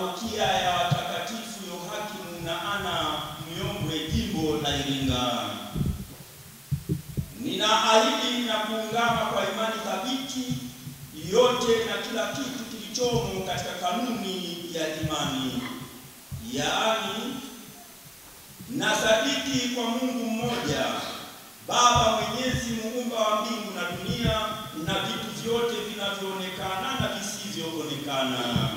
parokia ya watakatifu Yohakimu na Ana Myombe, jimbo la Iringa. Ninaahidi na kuungama kwa imani thabiti yote na kila kitu kilichomo katika kanuni ya imani, yaani nasadiki kwa Mungu mmoja, Baba Mwenyezi, muumba wa mbingu na dunia na vitu vyote vinavyoonekana na visivyoonekana.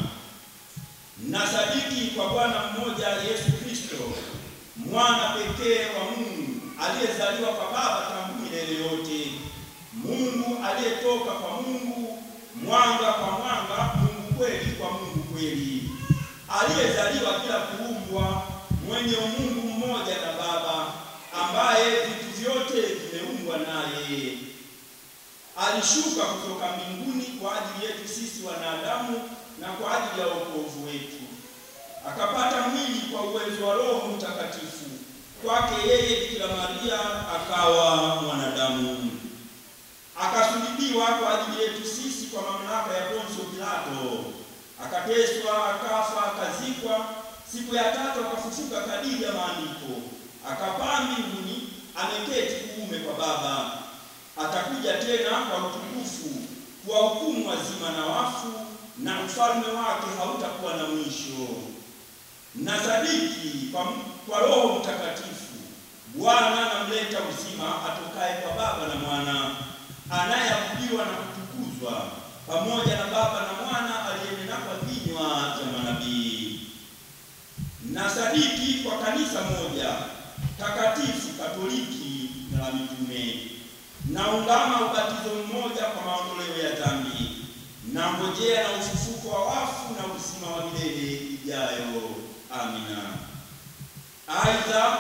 Nasadiki kwa Bwana mmoja Yesu Kristo, mwana pekee wa Mungu, aliyezaliwa kwa Baba tangu milele yote, Mungu aliyetoka kwa Mungu, mwanga kwa mwanga, Mungu kweli kwa Mungu kweli, aliyezaliwa bila kuumbwa, mwenye Mungu mmoja na Baba, ambaye vitu vyote vimeumbwa naye. Alishuka kutoka mbinguni kwa ajili yetu sisi wanadamu na kwa ajili ya wokovu wetu. Akapata mwili kwa uwezo wa Roho Mtakatifu. Kwake yeye Bikira Maria akawa mwanadamu. Akasulubiwa kwa ajili yetu sisi kwa mamlaka ya Poncio Pilato. Akateswa, akafa, akazikwa. Siku ya tatu akafufuka kadiri ya maandiko. Akapaa mbinguni, ameketi kuume kwa Baba. Atakuja tena kwa utukufu kuwahukumu wazima na wafu, na ufalme wake hautakuwa na mwisho. Nasadiki kwa Roho Mtakatifu, Bwana na mleta uzima, atokaye kwa Baba na Mwana, anayeabudiwa na kutukuzwa pamoja na Baba na Mwana, aliyenena kwa vinywa vya manabii. Nasadiki kwa kanisa moja takatifu Katoliki na la mitume. Naungama ubatizo mmoja kwa maondoleo ya dhambi. Nangojea na ufufuko wa wafu na uzima wa milele ijayo. Amina. Aidha,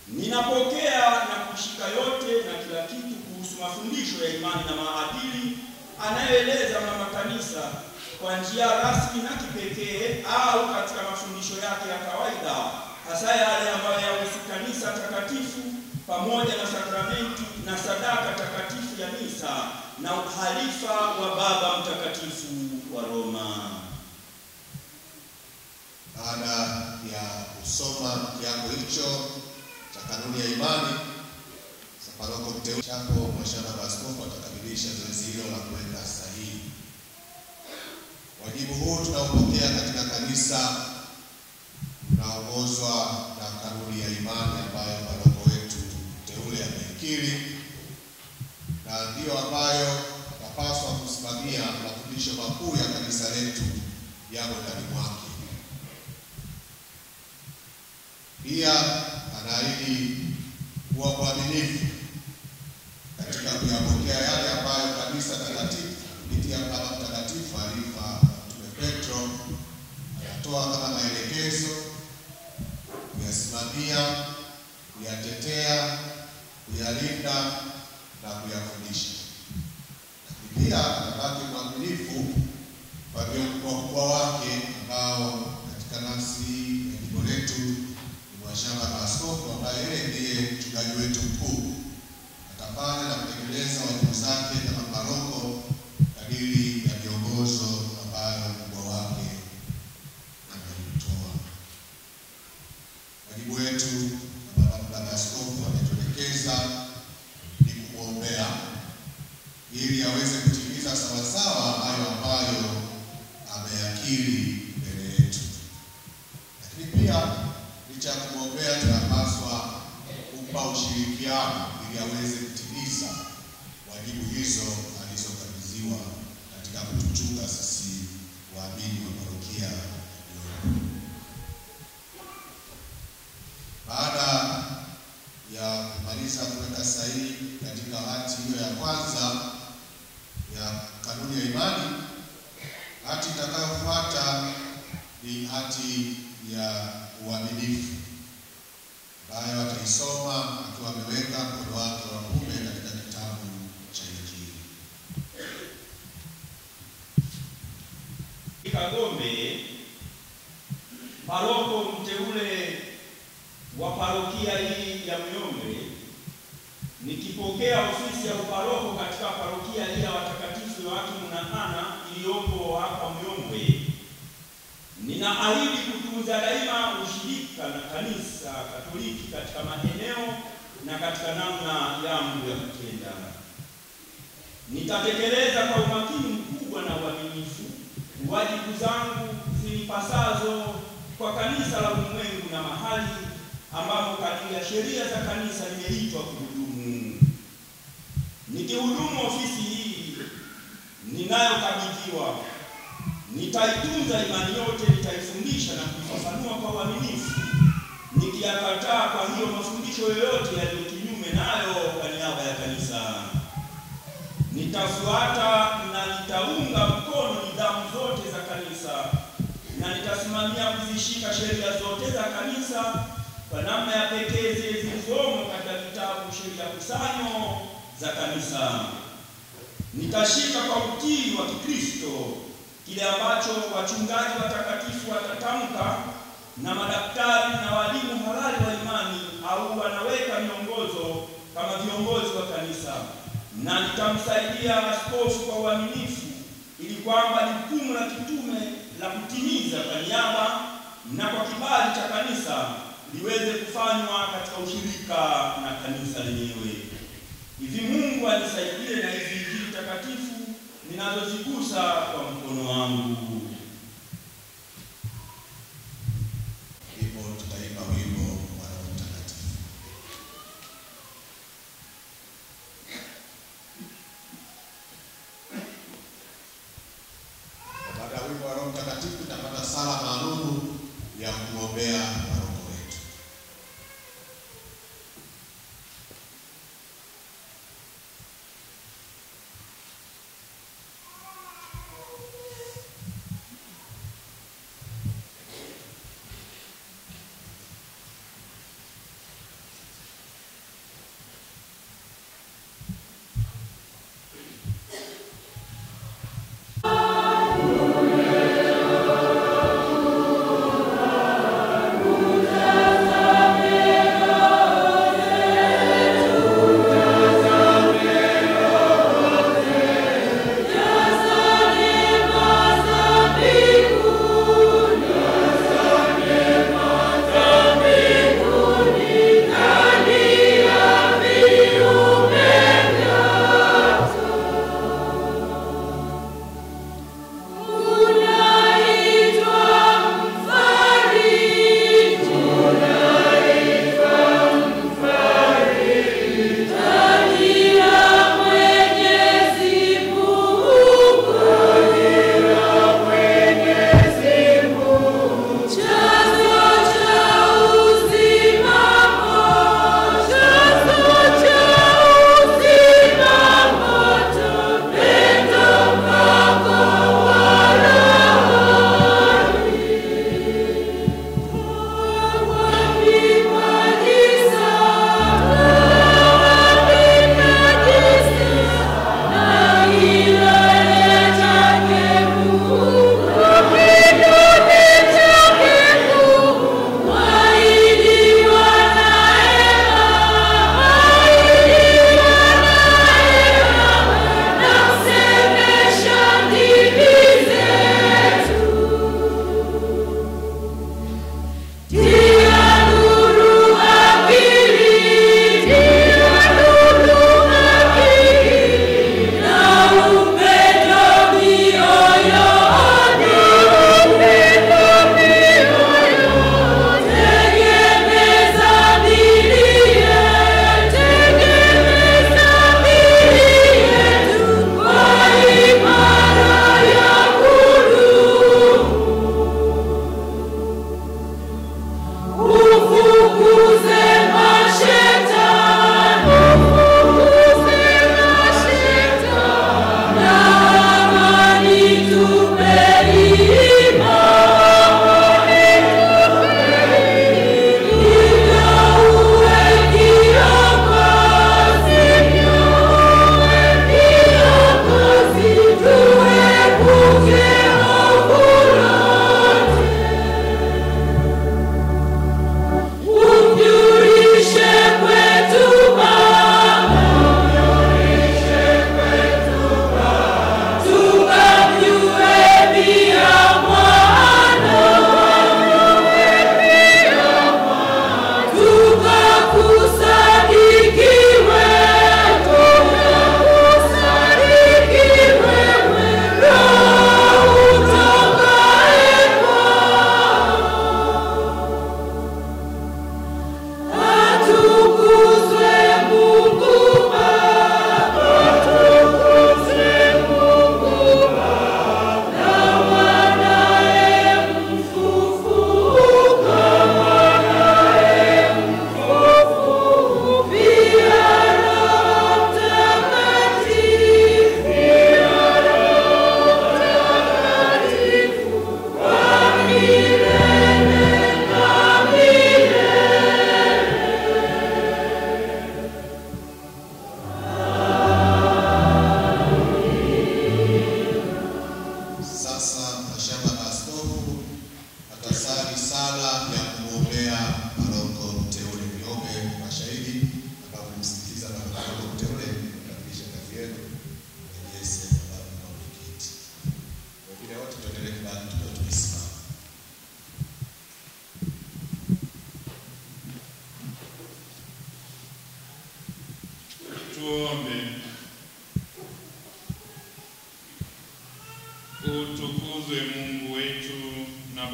ninapokea na kushika yote na kila kitu kuhusu mafundisho ya imani na maadili anayoeleza Mama Kanisa kwa njia rasmi na kipekee au katika mafundisho yake ya kawaida, hasa yale ambayo yahusu kanisa takatifu pamoja na sakramenti na sadaka takatifu ya misa na uhalifa wa Baba Mtakatifu wa Roma. Baada ya kusoma kiapo hicho cha kanuni ya imani, paroko mteule chako Mhashamu Askofu atakamilisha zoezi hilo la kuweka sahihi. Wajibu huu tunaopokea katika kanisa unaongozwa na kanuni ya imani ambayo paroko wetu mteule ameikiri, na ndiyo ambayo tunapaswa kusimamia mafundisho makuu ya kanisa letu yako ndani mwake. Pia anaahidi kuwa mwaminifu katika kuyapokea yale ambayo kanisa takatifu kupitia Baba Mtakatifu alifa Mtume Petro anatoa kama maelekezo, kuyasimamia, kuyatetea, kuyalinda na kuyafundisha. Pia anabaki mwaminifu kwa wakubwa wake ambao katika nafsi ya jimbo letu ni Mhashamu Askofu, ambaye yeye ndiye mchungaji wetu mkuu. Atafanya na kutekeleza wajibu zake kama paroko kadiri ya miongozo ambayo mkubwa wake ametoa. Wajibu wetu Baba Askofu ametuelekeza ni kumwombea ili aweze kutimiza sawasawa hayo ambayo ameyakiri mbele yetu. Lakini pia licha ya kumwombea, tunapaswa kumpa ushirikiano ili aweze kutimiza wajibu hizo alizokabidhiwa katika kutuchunga sisi waamini wa parokia. Baada ya kumaliza kuweka sahihi katika hati hiyo ya kwanza ya kanuni ya imani, hati itakayofuata ni hati ya uaminifu, ambayo ataisoma akiwa ameweka mkono wake wa kuume katika kitabu cha Injili. Kagombe, paroko mteule wa parokia hii ya Myombe, nikipokea ofisi ya uparoko katika parokia hii ya watakatifu Yohakimu na Ana iliyopo hapa Myombe, nina Ninaahidi kutunza daima ushirika na Kanisa Katoliki katika maeneo na katika namna yangu ya kutenda. Nitatekeleza kwa umakini mkubwa na uaminifu wajibu zangu zinipasazo kwa kanisa la ulimwengu na mahali ambapo kadiri ya sheria za kanisa nimeitwa kuhudumu. Nikihudumu ofisi hii ninayokabidhiwa, nitaitunza imani yote, nitaifundisha na kuifafanua kwa uaminifu, nikiyakataa kwa hiyo mafundisho yoyote yaliyo kinyume nayo kwa niaba ya kanisa. Nitafuata na nitaunga mkono nidhamu zote za kanisa na nitasimamia kuzishika sheria zote za kanisa kwa namna ya pekee zilizomo katika kitabu Sheria Kusanyo za Kanisa. Nitashika kwa utii wa Kikristo kile ambacho wachungaji watakatifu watatamka na madaktari na walimu halali wa imani au wanaweka miongozo kama viongozi wa kanisa, na nitamsaidia askofu kwa uaminifu ili kwamba jukumu la kitume la kutimiza kwa niaba na kwa kibali cha kanisa liweze kufanywa katika ushirika na kanisa lenyewe. Hivi Mungu anisaidie na hizi Injili takatifu ninazozigusa kwa mkono wangu. Hivyo tutaimba wimbo wa Roho Mtakatifu. Baada ya wimbo wa Roho Mtakatifu tutapata sala maalum ya kuombea paroko wetu.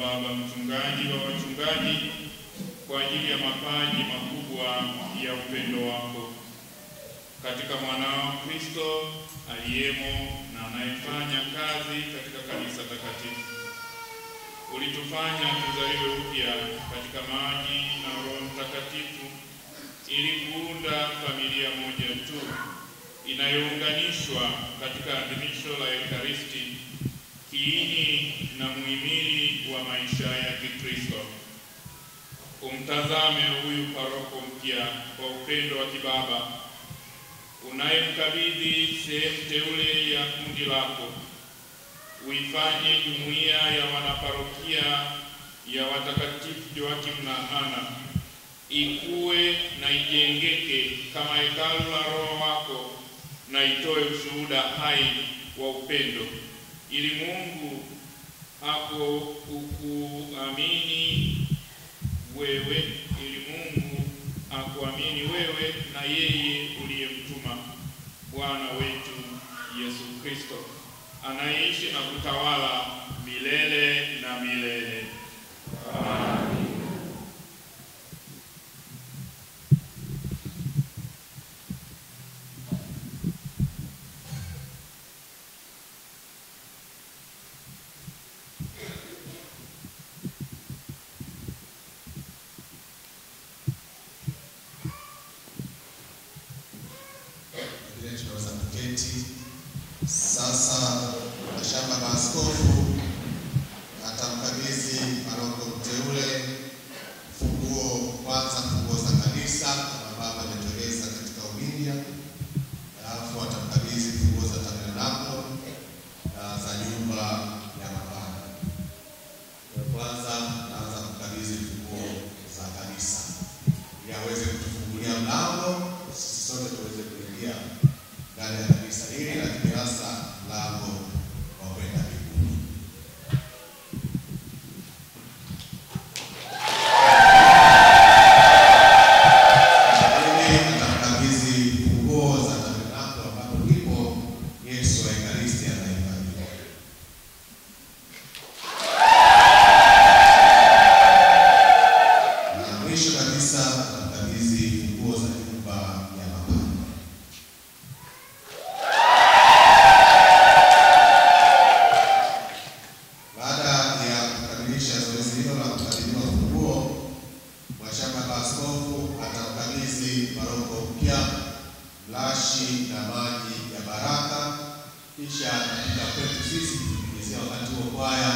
Baba mchungaji wa wachungaji kwa ajili ya mapaji makubwa ya upendo wako katika mwanao Kristo aliyemo na anayefanya kazi katika kanisa takatifu. Ulitufanya tuzaliwe upya katika maji na Roho Mtakatifu ili kuunda familia moja tu inayounganishwa katika adhimisho la Ekaristi, kiini na muhimili wa maisha ya Kikristo. Umtazame huyu paroko mpya kwa upendo wa kibaba, unayemkabidhi sehemu teule ya kundi lako. Uifanye jumuiya ya wanaparokia ya watakatifu Joakim na Ana ikue na ijengeke kama hekalu la Roho wako, na itoe ushuhuda hai wa upendo, ili Mungu akuamini wewe na yeye uliyemtuma, Bwana wetu Yesu Kristo, anaishi na kutawala milele na milele. Amen. Tunaweza kuketi sasa. Mashamba na askofu atamkabidhi paroko mteule funguo za kanisa kama baba ametueleza katika umilia, alafu atamkabidhi funguo za tabernakulo na za nyumba ya mababa. Kwanza naanza kukabidhi funguo za kanisa ili aweze kutufungulia mlango sisi sote tuweze kuingia ndani ya kanisa hili, lakini hasa mlango wa kwenda mbinguni. Atakabidhi funguo za tabernakulo ambapo ndipo Yesu wa Ekaristi anahifadhiwa. Na mwisho kabisa atakabidhi funguo za nyumba ya mababa. Baada ya kukamilisha zoezi hilo la kukabidhiwa funguo, mwashamba wa askofu atamkabidhi paroko mpya mlashi na maji ya baraka, kisha atapita kwetu sisi kupitia wakati wa kwaya